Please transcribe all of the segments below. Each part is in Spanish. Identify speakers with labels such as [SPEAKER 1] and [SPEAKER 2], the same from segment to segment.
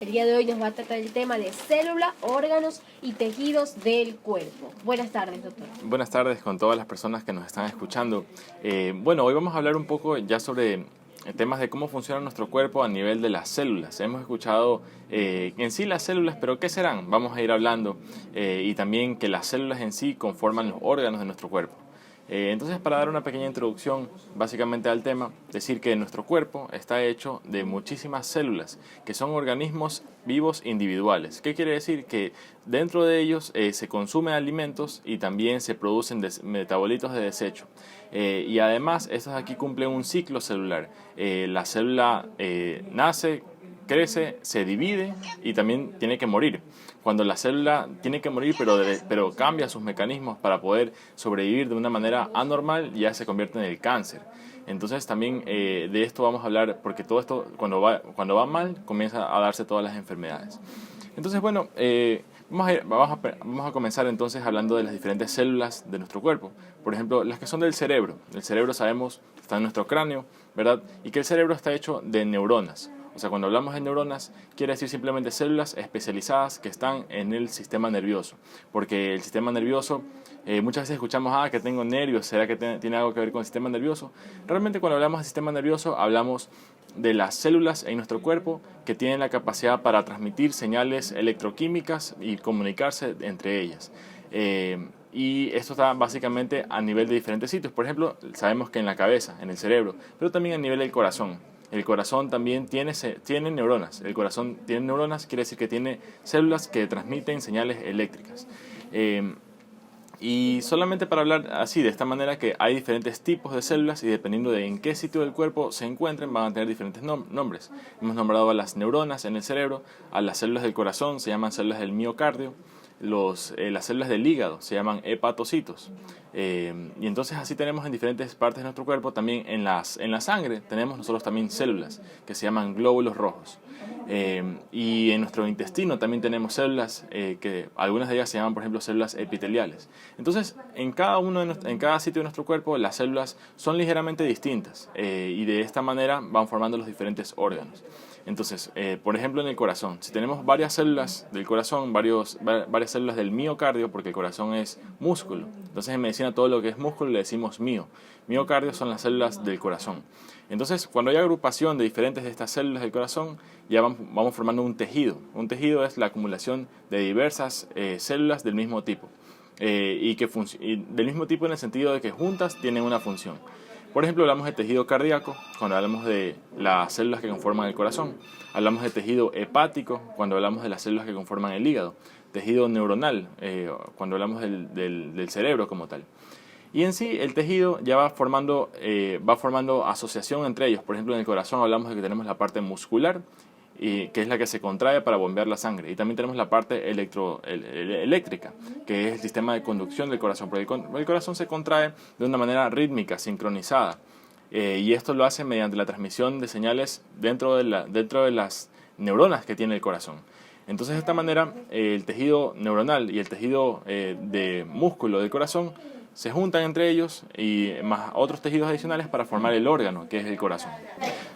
[SPEAKER 1] El día de hoy nos va a tratar el tema de células, órganos y tejidos del cuerpo. Buenas tardes, doctor.
[SPEAKER 2] Buenas tardes con todas las personas que nos están escuchando. Hoy vamos a hablar un poco ya sobre temas de cómo funciona nuestro cuerpo a nivel de las células. Hemos escuchado en sí las células, pero ¿qué serán? Vamos a ir hablando y también que las células en sí conforman los órganos de nuestro cuerpo. Entonces, para dar una pequeña introducción básicamente al tema, decir que nuestro cuerpo está hecho de muchísimas células, que son organismos vivos individuales. ¿Qué quiere decir? Que dentro de ellos se consumen alimentos y también se producen metabolitos de desecho. Y además, estos aquí cumplen un ciclo celular. La célula nace, crece, se divide y también tiene que morir. Cuando la célula tiene que morir pero cambia sus mecanismos para poder sobrevivir de una manera anormal, ya se convierte en el cáncer. Entonces también de esto vamos a hablar, porque todo esto cuando va mal comienza a darse todas las enfermedades. Entonces vamos a comenzar entonces hablando de las diferentes células de nuestro cuerpo. Por ejemplo, las que son del cerebro. El cerebro sabemos está en nuestro cráneo, ¿verdad? Y que el cerebro está hecho de neuronas. O sea, cuando hablamos de neuronas, quiere decir simplemente células especializadas que están en el sistema nervioso. Porque el sistema nervioso, muchas veces escuchamos, que tengo nervios, ¿será que tiene algo que ver con el sistema nervioso? Realmente cuando hablamos del sistema nervioso, hablamos de las células en nuestro cuerpo que tienen la capacidad para transmitir señales electroquímicas y comunicarse entre ellas. Y esto está básicamente a nivel de diferentes sitios. Por ejemplo, sabemos que en la cabeza, en el cerebro, pero también a nivel del corazón. El corazón también tiene neuronas. El corazón tiene neuronas, quiere decir que tiene células que transmiten señales eléctricas. Y solamente para hablar así, de esta manera, que hay diferentes tipos de células y dependiendo de en qué sitio del cuerpo se encuentren van a tener diferentes nombres. Hemos nombrado a las neuronas en el cerebro, a las células del corazón se llaman células del miocardio, las células del hígado se llaman hepatocitos. Y entonces así tenemos en diferentes partes de nuestro cuerpo, también en la sangre tenemos nosotros también células que se llaman glóbulos rojos. Y en nuestro intestino también tenemos células que algunas de ellas se llaman, por ejemplo, células epiteliales. Entonces, en cada sitio de nuestro cuerpo las células son ligeramente distintas y de esta manera van formando los diferentes órganos. Entonces, por ejemplo, en el corazón, si tenemos varias células del corazón, varias células del miocardio, porque el corazón es músculo. Entonces, en medicina todo lo que es músculo le decimos miocardio son las células del corazón. Entonces, cuando hay agrupación de diferentes de estas células del corazón, ya vamos formando un tejido. Un tejido es la acumulación de diversas células del mismo tipo. Y del mismo tipo en el sentido de que juntas tienen una función. Por ejemplo, hablamos de tejido cardíaco cuando hablamos de las células que conforman el corazón. Hablamos de tejido hepático cuando hablamos de las células que conforman el hígado. Tejido neuronal cuando hablamos del cerebro como tal. Y en sí el tejido ya va formando asociación entre ellos. Por ejemplo, en el corazón hablamos de que tenemos la parte muscular, que es la que se contrae para bombear la sangre. Y también tenemos la parte eléctrica, que es el sistema de conducción del corazón. Porque el corazón se contrae de una manera rítmica, sincronizada. Y esto lo hace mediante la transmisión de señales dentro de las neuronas que tiene el corazón. Entonces, de esta manera, el tejido neuronal y el tejido de músculo del corazón se juntan entre ellos y más otros tejidos adicionales para formar el órgano, que es el corazón.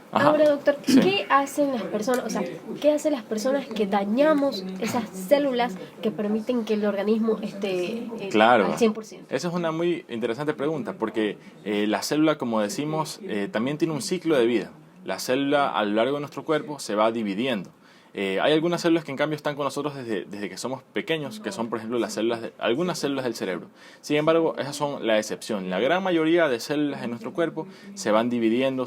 [SPEAKER 2] Ajá.
[SPEAKER 1] Ahora, doctor,
[SPEAKER 2] Sí.
[SPEAKER 1] ¿qué hacen las personas? O sea, ¿qué hacen las personas que dañamos esas células que permiten que el organismo esté
[SPEAKER 2] Claro.
[SPEAKER 1] al 100%?
[SPEAKER 2] Esa es una muy interesante pregunta, porque la célula, como decimos, también tiene un ciclo de vida. La célula a lo largo de nuestro cuerpo se va dividiendo. Hay algunas células que en cambio están con nosotros desde que somos pequeños, que son por ejemplo algunas células del cerebro. Sin embargo, esas son la excepción. La gran mayoría de células en nuestro cuerpo se van dividiendo,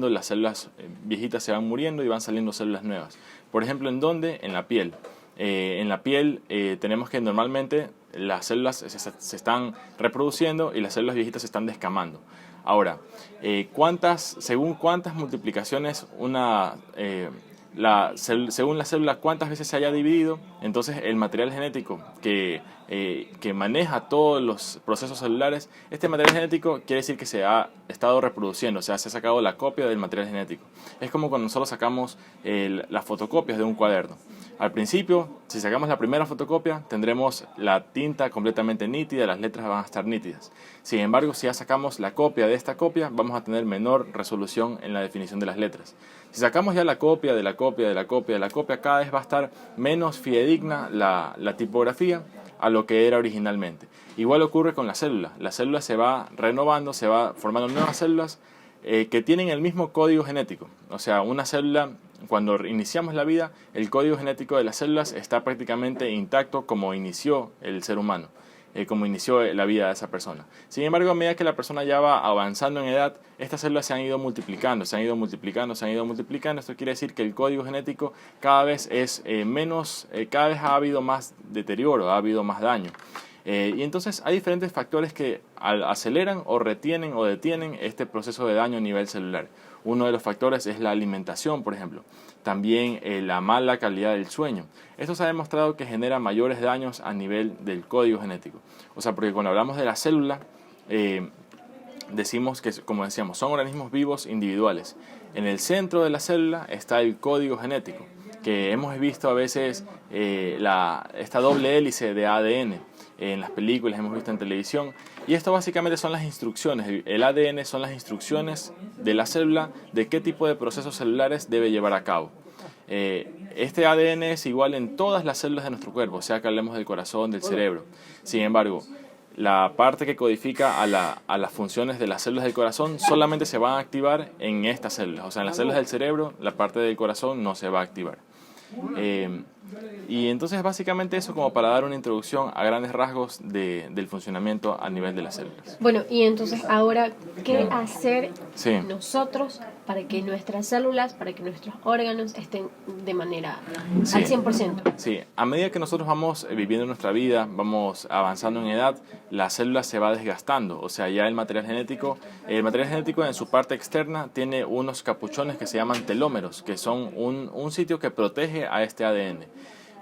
[SPEAKER 2] las células viejitas se van muriendo y van saliendo células nuevas. Por ejemplo, ¿en dónde? En la piel. En la piel tenemos que normalmente las células se están reproduciendo y las células viejitas se están descamando. Ahora, según cuántas multiplicaciones según la célula cuántas veces se haya dividido, entonces el material genético que maneja todos los procesos celulares, este material genético quiere decir que se ha estado reproduciendo, o sea, se ha sacado la copia del material genético. Es como cuando nosotros sacamos las fotocopias de un cuaderno. Al principio Si sacamos la primera fotocopia, tendremos la tinta completamente nítida, las letras van a estar nítidas. Sin embargo, si ya sacamos la copia de esta copia, vamos a tener menor resolución en la definición de las letras. Si sacamos ya la copia de la copia de la copia de la copia, cada vez va a estar menos fidedigna la tipografía a lo que era originalmente. Igual ocurre con la célula. La célula se va renovando, se va formando nuevas células que tienen el mismo código genético. O sea, una célula, cuando iniciamos la vida, el código genético de las células está prácticamente intacto como inició el ser humano, como inició la vida de esa persona. Sin embargo, a medida que la persona ya va avanzando en edad, estas células se han ido multiplicando, se han ido multiplicando, se han ido multiplicando. Esto quiere decir que el código genético cada vez es menos, cada vez ha habido más deterioro, ha habido más daño. Y entonces hay diferentes factores que aceleran o retienen o detienen este proceso de daño a nivel celular. Uno de los factores es la alimentación, por ejemplo. También la mala calidad del sueño. Esto se ha demostrado que genera mayores daños a nivel del código genético. O sea, porque cuando hablamos de la célula, decimos que, como decíamos, son organismos vivos individuales. En el centro de la célula está el código genético, que hemos visto a veces esta doble hélice de ADN. En las películas, hemos visto en televisión, y esto básicamente son las instrucciones. El ADN son las instrucciones de la célula de qué tipo de procesos celulares debe llevar a cabo. Este ADN es igual en todas las células de nuestro cuerpo, sea que hablemos del corazón, del cerebro. Sin embargo, la parte que codifica a las funciones de las células del corazón solamente se va a activar en estas células. O sea, en las células del cerebro, la parte del corazón no se va a activar. Y entonces básicamente eso, como para dar una introducción a grandes rasgos del funcionamiento a nivel de las células.
[SPEAKER 1] Bueno, y entonces ahora, ¿qué hacer
[SPEAKER 2] Sí.
[SPEAKER 1] nosotros para que nuestras células, para que nuestros órganos estén de manera
[SPEAKER 2] Sí.
[SPEAKER 1] al 100%?
[SPEAKER 2] Sí, a medida que nosotros vamos viviendo nuestra vida, vamos avanzando en edad, la célula se va desgastando. O sea, ya el material genético en su parte externa tiene unos capuchones que se llaman telómeros, que son un sitio que protege a este ADN.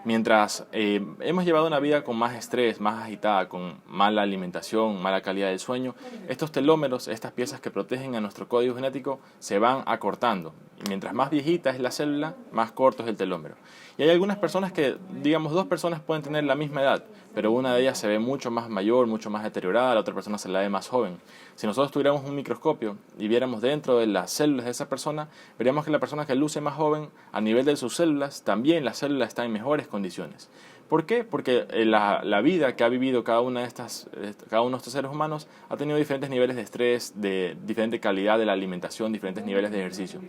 [SPEAKER 2] Mientras hemos llevado una vida con más estrés, más agitada, con mala alimentación, mala calidad del sueño, estos telómeros, estas piezas que protegen a nuestro código genético, se van acortando. Y mientras más viejita es la célula, más corto es el telómero. Y hay algunas personas que, digamos, dos personas pueden tener la misma edad, pero una de ellas se ve mucho más mayor, mucho más deteriorada, la otra persona se la ve más joven. Si nosotros tuviéramos un microscopio y viéramos dentro de las células de esa persona, veríamos que la persona que luce más joven, a nivel de sus células, también la célula está en mejores condiciones. ¿Por qué? Porque la vida que ha vivido cada uno de estos seres humanos ha tenido diferentes niveles de estrés, de diferente calidad de la alimentación, diferentes niveles de ejercicio.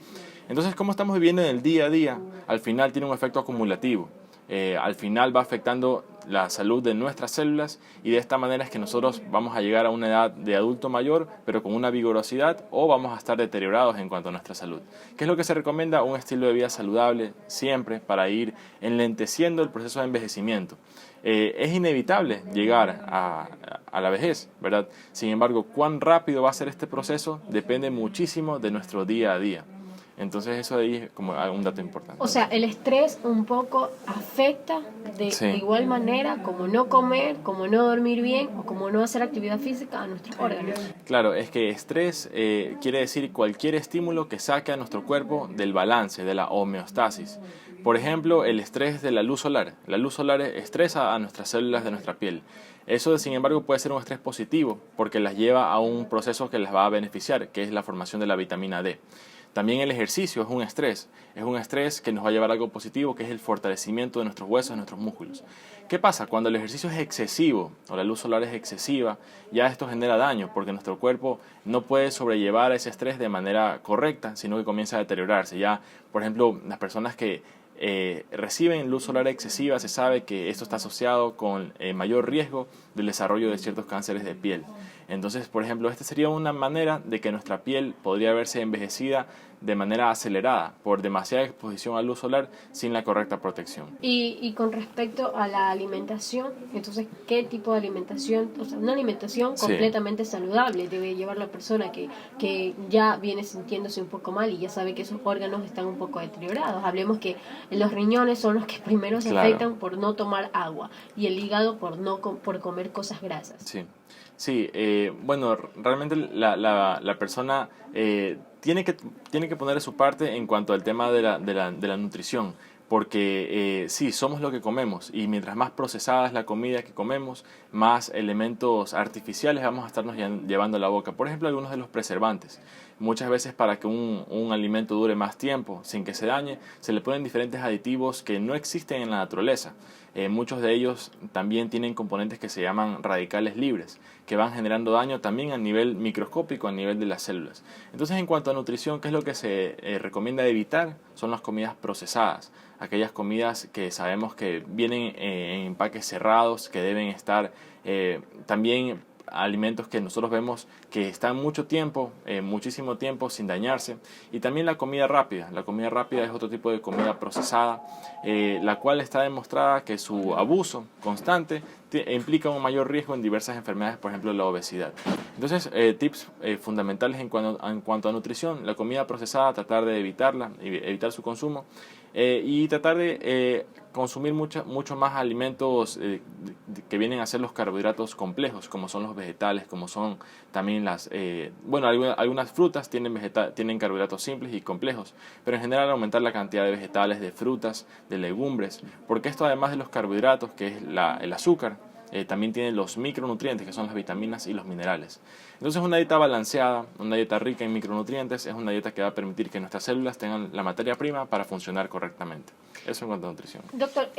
[SPEAKER 2] Entonces, cómo estamos viviendo en el día a día, al final tiene un efecto acumulativo. Al final va afectando la salud de nuestras células, y de esta manera es que nosotros vamos a llegar a una edad de adulto mayor, pero con una vigorosidad, o vamos a estar deteriorados en cuanto a nuestra salud. ¿Qué es lo que se recomienda? Un estilo de vida saludable siempre, para ir enlenteciendo el proceso de envejecimiento. Es inevitable llegar a la vejez, ¿verdad? Sin embargo, cuán rápido va a ser este proceso depende muchísimo de nuestro día a día. Entonces eso de ahí es como un dato importante.
[SPEAKER 1] O sea, el estrés un poco afecta de igual manera como no comer, como no dormir bien o como no hacer actividad física a nuestros órganos.
[SPEAKER 2] Claro, es que estrés quiere decir cualquier estímulo que saque a nuestro cuerpo del balance, de la homeostasis. Por ejemplo, el estrés de la luz solar. La luz solar estresa a nuestras células de nuestra piel. Eso, sin embargo, puede ser un estrés positivo porque las lleva a un proceso que las va a beneficiar, que es la formación de la vitamina D. También el ejercicio es un estrés que nos va a llevar a algo positivo, que es el fortalecimiento de nuestros huesos, de nuestros músculos. ¿Qué pasa? Cuando el ejercicio es excesivo o la luz solar es excesiva, ya esto genera daño, porque nuestro cuerpo no puede sobrellevar ese estrés de manera correcta, sino que comienza a deteriorarse. Ya, por ejemplo, las personas que reciben luz solar excesiva, se sabe que esto está asociado con mayor riesgo del desarrollo de ciertos cánceres de piel. Entonces, por ejemplo, esta sería una manera de que nuestra piel podría verse envejecida de manera acelerada por demasiada exposición a luz solar sin la correcta protección.
[SPEAKER 1] Y con respecto a la alimentación, entonces, ¿qué tipo de alimentación? O sea, una alimentación completamente saludable debe llevar la persona que ya viene sintiéndose un poco mal y ya sabe que sus órganos están un poco deteriorados. Hablemos que los riñones son los que primero se afectan por no tomar agua, y el hígado por comer cosas grasas.
[SPEAKER 2] Sí, bueno, realmente la persona tiene que poner su parte en cuanto al tema de la nutrición, porque sí, somos lo que comemos y mientras más procesada es la comida que comemos, más elementos artificiales vamos a estarnos llevando a la boca. Por ejemplo, algunos de los preservantes. Muchas veces para que un alimento dure más tiempo sin que se dañe, se le ponen diferentes aditivos que no existen en la naturaleza. Muchos de ellos también tienen componentes que se llaman radicales libres, que van generando daño también a nivel microscópico, a nivel de las células. Entonces, en cuanto a nutrición, ¿qué es lo que se recomienda evitar? Son las comidas procesadas, aquellas comidas que sabemos que vienen en empaques cerrados, que deben estar también alimentos que nosotros vemos que están mucho tiempo, muchísimo tiempo sin dañarse. Y también la comida rápida. La comida rápida es otro tipo de comida procesada, la cual está demostrada que su abuso constante implica un mayor riesgo en diversas enfermedades, por ejemplo la obesidad. Entonces, tips fundamentales en cuanto a nutrición: la comida procesada, tratar de evitarla, evitar su consumo, y tratar de consumir mucho más alimentos que vienen a ser los carbohidratos complejos, como son los vegetales, como son también algunas frutas tienen carbohidratos simples y complejos, pero en general aumentar la cantidad de vegetales, de frutas, de legumbres, porque esto, además de los carbohidratos, que es el azúcar, también tiene los micronutrientes, que son las vitaminas y los minerales. Entonces, una dieta balanceada, una dieta rica en micronutrientes, es una dieta que va a permitir que nuestras células tengan la materia prima para funcionar correctamente. Eso en cuanto a nutrición.
[SPEAKER 1] Doctor,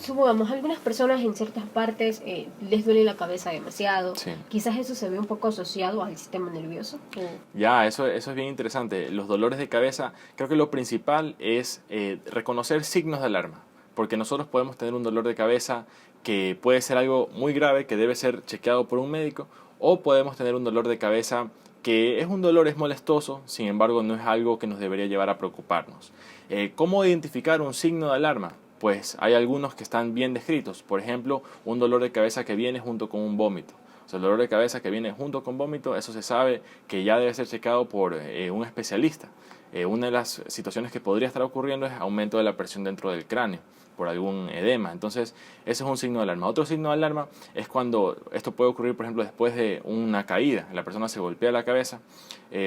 [SPEAKER 1] supongamos, algunas personas en ciertas partes les duele la cabeza demasiado.
[SPEAKER 2] Sí.
[SPEAKER 1] Quizás eso se ve un poco asociado al sistema nervioso.
[SPEAKER 2] Ya, eso es bien interesante. Los dolores de cabeza, creo que lo principal es reconocer signos de alarma, porque nosotros podemos tener un dolor de cabeza que puede ser algo muy grave, que debe ser chequeado por un médico, o podemos tener un dolor de cabeza que es molestoso, sin embargo no es algo que nos debería llevar a preocuparnos. ¿Cómo identificar un signo de alarma? Pues hay algunos que están bien descritos. Por ejemplo, un dolor de cabeza que viene junto con un vómito. O sea, el dolor de cabeza que viene junto con vómito, eso se sabe que ya debe ser checado por un especialista. Una de las situaciones que podría estar ocurriendo es aumento de la presión dentro del cráneo por algún edema. Entonces, ese es un signo de alarma. Otro signo de alarma es cuando esto puede ocurrir, por ejemplo, después de una caída. La persona se golpea la cabeza.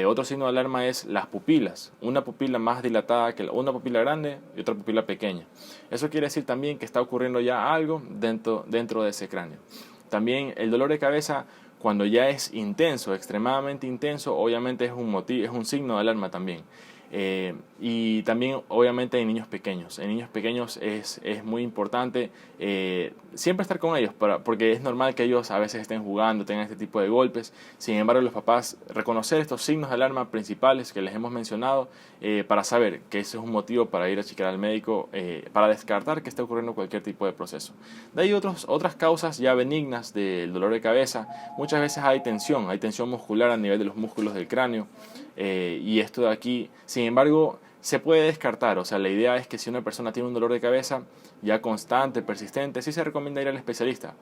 [SPEAKER 2] Otro signo de alarma es las pupilas. Una pupila más dilatada que una pupila grande y otra pupila pequeña. Eso quiere decir también que está ocurriendo ya algo dentro de ese cráneo. También el dolor de cabeza, cuando ya es intenso, extremadamente intenso, obviamente es un signo de alarma también. Y también obviamente en niños pequeños. En niños pequeños es muy importante siempre estar con ellos, porque es normal que ellos a veces estén jugando, tengan este tipo de golpes. Sin embargo, los papás reconocer estos signos de alarma principales que les hemos mencionado, para saber que ese es un motivo para ir a chequear al médico, para descartar que esté ocurriendo cualquier tipo de proceso. De ahí otras causas ya benignas del dolor de cabeza. Muchas veces hay tensión muscular a nivel de los músculos del cráneo, y esto de aquí, sin embargo, se puede descartar. O sea, la idea es que si una persona tiene un dolor de cabeza ya constante, persistente, sí se recomienda ir al especialista,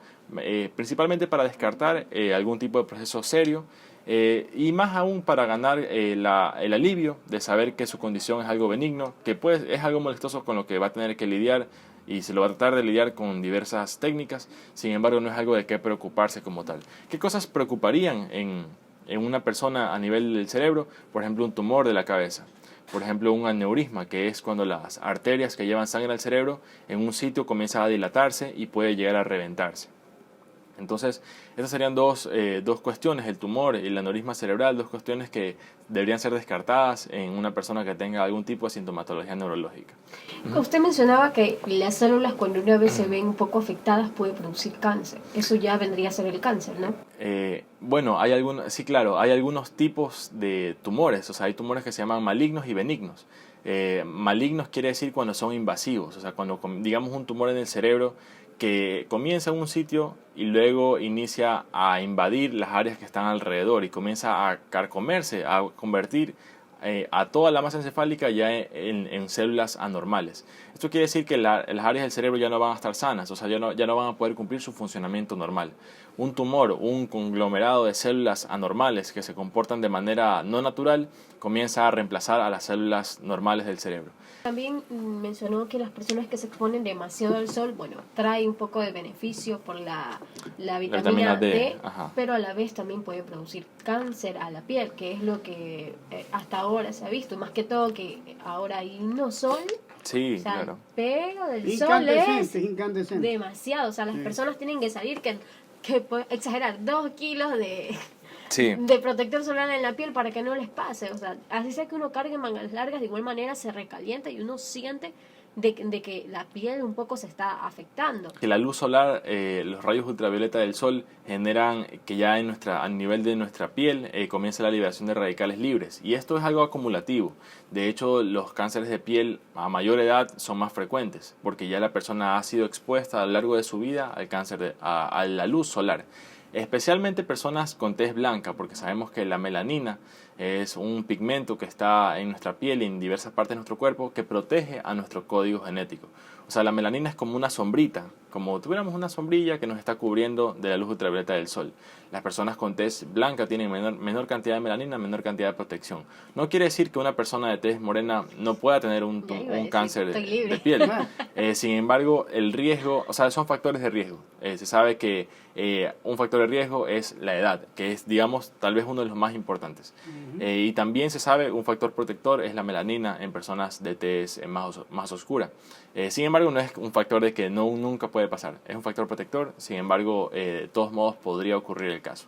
[SPEAKER 2] principalmente para descartar algún tipo de proceso serio, y más aún para ganar el alivio de saber que su condición es algo benigno, que es algo molestoso con lo que va a tener que lidiar, y se lo va a tratar de lidiar con diversas técnicas. Sin embargo, no es algo de qué preocuparse como tal. ¿Qué cosas preocuparían en una persona a nivel del cerebro? Por ejemplo, un tumor de la cabeza. Por ejemplo, un aneurisma, que es cuando las arterias que llevan sangre al cerebro en un sitio comienzan a dilatarse y puede llegar a reventarse. Entonces, esas serían dos cuestiones: el tumor y el aneurisma cerebral, dos cuestiones que deberían ser descartadas en una persona que tenga algún tipo de sintomatología neurológica.
[SPEAKER 1] Usted mencionaba que las células, cuando una vez se ven un poco afectadas, puede producir cáncer. Eso ya vendría a ser el cáncer, ¿no?
[SPEAKER 2] Bueno, hay algunos tipos de tumores. O sea, hay tumores que se llaman malignos y benignos. Malignos quiere decir cuando son invasivos. O sea, cuando digamos un tumor en el cerebro que comienza en un sitio y luego inicia a invadir las áreas que están alrededor y comienza a carcomerse, a convertir a toda la masa encefálica ya en células anormales. Esto quiere decir que las áreas del cerebro ya no van a estar sanas, o sea, ya no van a poder cumplir su funcionamiento normal. Un tumor, un conglomerado de células anormales que se comportan de manera no natural, comienza a reemplazar a las células normales del cerebro.
[SPEAKER 1] También mencionó que las personas que se exponen demasiado al sol, bueno, trae un poco de beneficio por la vitamina D, pero a la vez también puede producir cáncer a la piel, que es lo que hasta ahora se ha visto, más que todo que ahora hay no sol.
[SPEAKER 2] Sí,
[SPEAKER 1] o sea,
[SPEAKER 2] Claro.
[SPEAKER 1] Pero del sol es
[SPEAKER 3] incandescente.
[SPEAKER 1] demasiado. O sea, las personas tienen que salir, que puedo exagerar, 2 kilos
[SPEAKER 2] Sí.
[SPEAKER 1] de protector solar en la piel para que no les pase. O sea, así sea que uno cargue mangas largas, de igual manera se recalienta y uno siente de que la piel un poco se está afectando.
[SPEAKER 2] Que la luz solar, los rayos ultravioleta del sol generan que ya a nivel de nuestra piel comienza la liberación de radicales libres. Y esto es algo acumulativo. De hecho, los cánceres de piel a mayor edad son más frecuentes, porque ya la persona ha sido expuesta a lo largo de su vida al cáncer, a la luz solar. Especialmente personas con tez blanca, porque sabemos que la melanina es un pigmento que está en nuestra piel y en diversas partes de nuestro cuerpo que protege a nuestro código genético. O sea, la melanina es como una sombrita, como tuviéramos una sombrilla que nos está cubriendo de la luz ultravioleta del sol. Las personas con tez blanca tienen menor cantidad de melanina, menor cantidad de protección. No quiere decir que una persona de tez morena no pueda tener un cáncer de piel. Sin embargo, el riesgo, o sea, son factores de riesgo. Se sabe que un factor de riesgo es la edad, que es, digamos, tal vez uno de los más importantes. Y también se sabe un factor protector es la melanina en personas de tez más oscura. Sin embargo, no es un factor de que nunca puede pasar. Es un factor protector, sin embargo, de todos modos podría ocurrir el caso.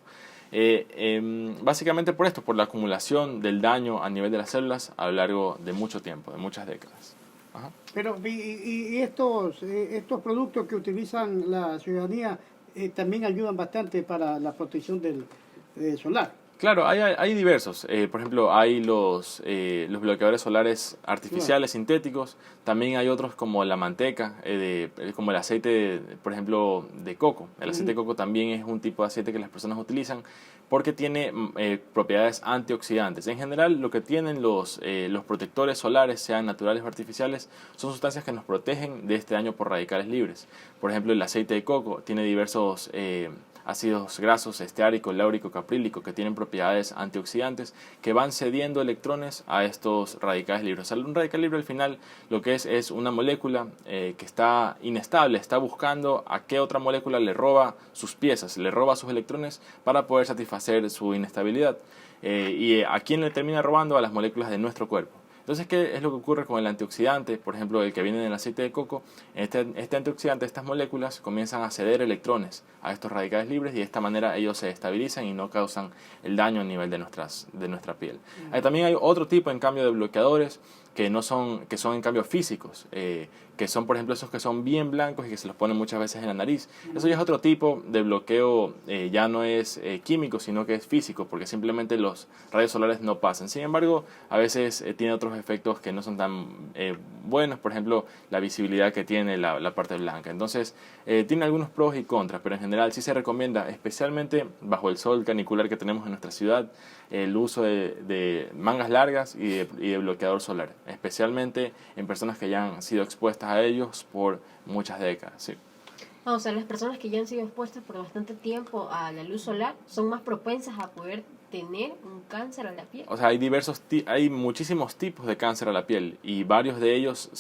[SPEAKER 2] Básicamente por esto, por la acumulación del daño a nivel de las células a lo largo de mucho tiempo, de muchas décadas. Ajá.
[SPEAKER 3] Pero y estos productos que utilizan la ciudadanía también ayudan bastante para la protección del solar.
[SPEAKER 2] Claro, hay diversos. Por ejemplo, hay los bloqueadores solares artificiales, sintéticos. También hay otros como la manteca, como el aceite, por ejemplo, de coco. El aceite de coco también es un tipo de aceite que las personas utilizan porque tiene propiedades antioxidantes. En general, lo que tienen los protectores solares, sean naturales o artificiales, son sustancias que nos protegen de este daño por radicales libres. Por ejemplo, el aceite de coco tiene diversos ácidos grasos, esteárico, láurico, caprílico, que tienen propiedades antioxidantes que van cediendo electrones a estos radicales libres. O sea, un radical libre al final lo que es una molécula que está inestable, está buscando a qué otra molécula le roba sus piezas, le roba sus electrones para poder satisfacer su inestabilidad. ¿Y a quién le termina robando? A las moléculas de nuestro cuerpo. Entonces, ¿qué es lo que ocurre con el antioxidante? Por ejemplo, el que viene en el aceite de coco. Este antioxidante, estas moléculas comienzan a ceder electrones a estos radicales libres y de esta manera ellos se estabilizan y no causan el daño a nivel de nuestra piel. También hay otro tipo, en cambio, de bloqueadores que son en cambio físicos, que son, por ejemplo, esos que son bien blancos y que se los ponen muchas veces en la nariz. Eso ya es otro tipo de bloqueo, ya no es químico, sino que es físico, porque simplemente los rayos solares no pasan. Sin embargo, a veces tiene otros efectos que no son tan buenos, por ejemplo, la visibilidad que tiene la parte blanca. Entonces, tiene algunos pros y contras, pero en general sí se recomienda, especialmente bajo el sol canicular que tenemos en nuestra ciudad, el uso de mangas largas y de bloqueador solar, especialmente en personas que ya han sido expuestas a ellos por muchas décadas. Sí.
[SPEAKER 1] O sea, las personas que ya han sido expuestas por bastante tiempo a la luz solar son más propensas a poder tener un cáncer a la piel.
[SPEAKER 2] O sea, hay muchísimos tipos de cáncer a la piel y varios de ellos,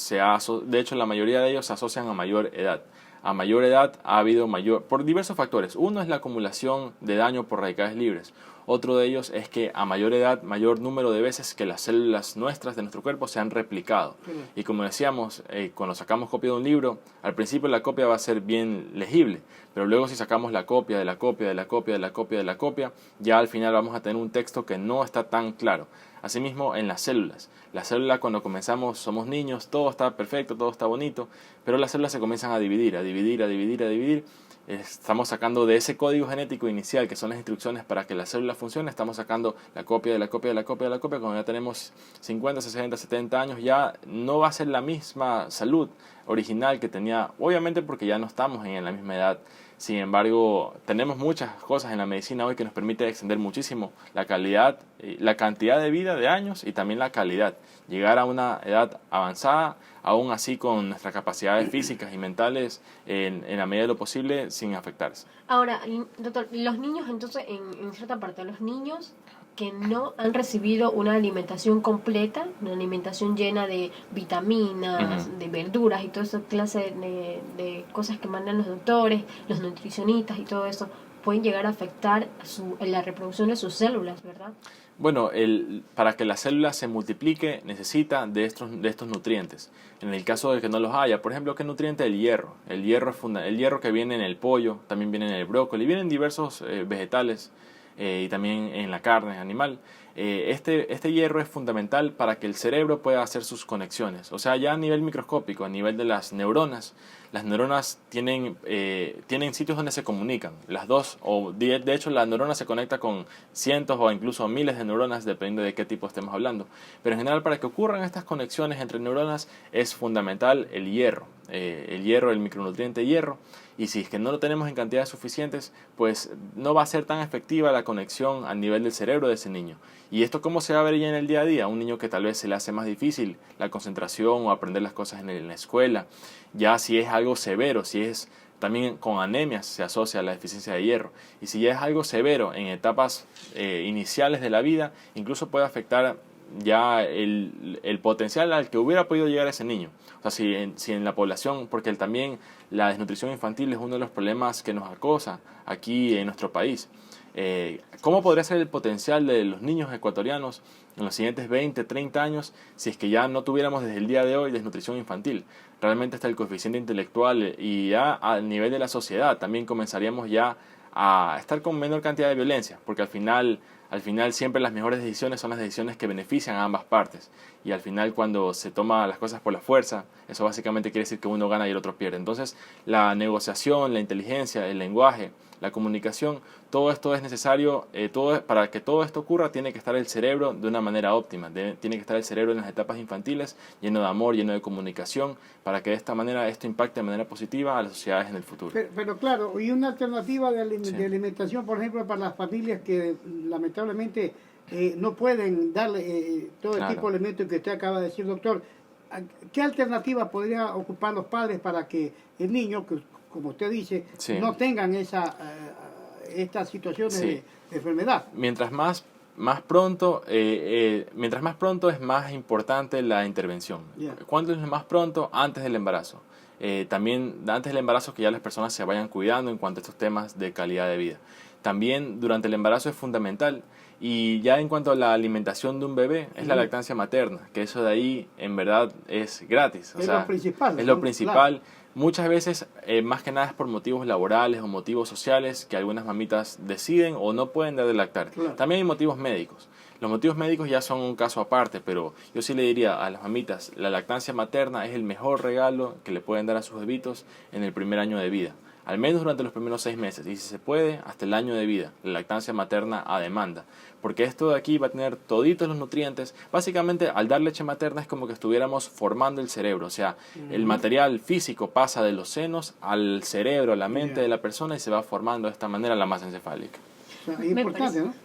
[SPEAKER 2] de hecho la mayoría de ellos se asocian a mayor edad. A mayor edad ha habido por diversos factores. Uno es la acumulación de daño por radicales libres. Otro de ellos es que a mayor edad, mayor número de veces que las células nuestras de nuestro cuerpo se han replicado. Y como decíamos, cuando sacamos copia de un libro, al principio la copia va a ser bien legible, pero luego si sacamos la copia de la copia de la copia de la copia de la copia, ya al final vamos a tener un texto que no está tan claro. Asimismo, en las células. La célula, cuando comenzamos, somos niños, todo está perfecto, todo está bonito, pero las células se comienzan a dividir, a dividir, a dividir, a dividir. Estamos sacando de ese código genético inicial, que son las instrucciones para que la célula funcione, estamos sacando la copia de la copia de la copia de la copia. Cuando ya tenemos 50, 60, 70 años, ya no va a ser la misma salud original que tenía, obviamente porque ya no estamos en la misma edad. Sin embargo, tenemos muchas cosas en la medicina hoy que nos permite extender muchísimo la calidad, la cantidad de vida de años y también la calidad. Llegar a una edad avanzada, aún así con nuestras capacidades físicas y mentales en la medida de lo posible sin afectarse.
[SPEAKER 1] Ahora, doctor, los niños entonces, en cierta parte, los niños que no han recibido una alimentación completa, una alimentación llena de vitaminas, de verduras y toda esa clase de cosas que mandan los doctores, los nutricionistas y todo eso, pueden llegar a afectar la reproducción de sus células, ¿verdad?
[SPEAKER 2] Bueno, para que la célula se multiplique necesita de estos nutrientes. En el caso de que no los haya, por ejemplo, ¿qué nutriente? El hierro. El hierro que viene en el pollo, también viene en el brócoli, viene en diversos vegetales y también en la carne animal. Este hierro es fundamental para que el cerebro pueda hacer sus conexiones. O sea, ya a nivel microscópico, a nivel de las neuronas tienen sitios donde se comunican. Las dos, o de hecho la neurona se conecta con cientos o incluso miles de neuronas, dependiendo de qué tipo estemos hablando. Pero en general, para que ocurran estas conexiones entre neuronas es fundamental el hierro, el micronutriente hierro. Y si es que no lo tenemos en cantidades suficientes, pues no va a ser tan efectiva la conexión a nivel del cerebro de ese niño. ¿Y esto cómo se va a ver ya en el día a día? Un niño que tal vez se le hace más difícil la concentración o aprender las cosas en la escuela. Ya si es algo severo, si es también con anemias se asocia a la deficiencia de hierro. Y si ya es algo severo en etapas iniciales de la vida, incluso puede afectar ya el potencial al que hubiera podido llegar ese niño. O sea, si en la población, porque también la desnutrición infantil es uno de los problemas que nos acosa aquí en nuestro país. ¿Cómo podría ser el potencial de los niños ecuatorianos en los siguientes 20, 30 años si es que ya no tuviéramos desde el día de hoy desnutrición infantil? Realmente está el coeficiente intelectual y ya a nivel de la sociedad también comenzaríamos ya a estar con menor cantidad de violencia, porque al final siempre las mejores decisiones son las decisiones que benefician a ambas partes, y al final cuando se toma las cosas por la fuerza, eso básicamente quiere decir que uno gana y el otro pierde. Entonces la negociación, la inteligencia, el lenguaje, la comunicación, todo esto es necesario, para que todo esto ocurra tiene que estar el cerebro de una manera óptima, tiene que estar el cerebro en las etapas infantiles lleno de amor, lleno de comunicación, para que de esta manera esto impacte de manera positiva a las sociedades en el futuro.
[SPEAKER 3] Pero claro, y una alternativa de alimentación, por ejemplo, para las familias que lamentablemente no pueden darle todo el tipo de elementos que usted acaba de decir, doctor, ¿qué alternativa podría ocupar los padres para que el niño, que como usted dice, no tengan estas situaciones de enfermedad?
[SPEAKER 2] Mientras más pronto es más importante la intervención. ¿Cuándo es más pronto? Antes del embarazo. También antes del embarazo, que ya las personas se vayan cuidando en cuanto a estos temas de calidad de vida. También durante el embarazo es fundamental. Y ya en cuanto a la alimentación de un bebé, es la lactancia materna, que eso de ahí en verdad es gratis.
[SPEAKER 3] Es lo principal.
[SPEAKER 2] Es lo principal. Claro. Muchas veces, más que nada es por motivos laborales o motivos sociales que algunas mamitas deciden o no pueden dar de lactar. Claro. También hay motivos médicos. Los motivos médicos ya son un caso aparte, pero yo sí le diría a las mamitas, la lactancia materna es el mejor regalo que le pueden dar a sus bebitos en el primer año de vida. Al menos durante los primeros 6 meses, y si se puede, hasta el año de vida, la lactancia materna a demanda. Porque esto de aquí va a tener toditos los nutrientes. Básicamente, al dar leche materna es como que estuviéramos formando el cerebro. O sea, el material físico pasa de los senos al cerebro, a la mente de la persona, y se va formando de esta manera la masa encefálica.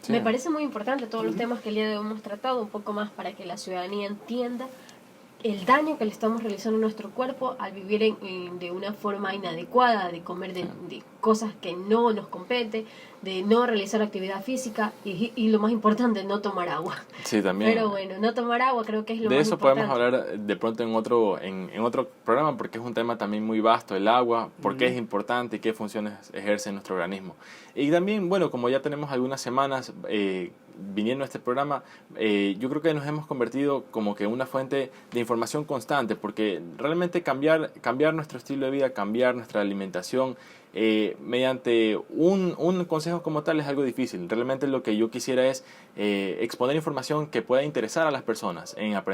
[SPEAKER 1] Me parece muy importante todos los temas que el día de hoy hemos tratado, un poco más para que la ciudadanía entienda el daño que le estamos realizando a nuestro cuerpo al vivir de una forma inadecuada, de comer de cosas que no nos compete, de no realizar actividad física y lo más importante, no tomar agua.
[SPEAKER 2] Sí, también.
[SPEAKER 1] Pero bueno, no tomar agua creo que es lo más importante.
[SPEAKER 2] De eso podemos hablar de pronto en otro programa, porque es un tema también muy vasto, el agua, por qué es importante y qué funciones ejerce en nuestro organismo. Y también, bueno, como ya tenemos algunas semanas viniendo a este programa, yo creo que nos hemos convertido como que en una fuente de información constante, porque realmente cambiar nuestro estilo de vida, cambiar nuestra alimentación, mediante un consejo como tal es algo difícil. Realmente lo que yo quisiera es exponer información que pueda interesar a las personas, en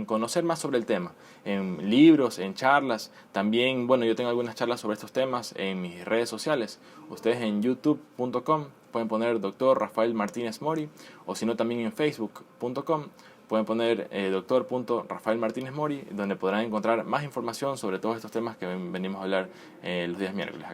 [SPEAKER 2] conocer más sobre el tema, en libros, en charlas. También, bueno, yo tengo algunas charlas sobre estos temas en mis redes sociales. Ustedes en youtube.com pueden poner Dr. Rafael Martínez Mori, o si no también en facebook.com pueden poner Dr. Martínez Mori, donde podrán encontrar más información sobre todos estos temas que venimos a hablar los días miércoles.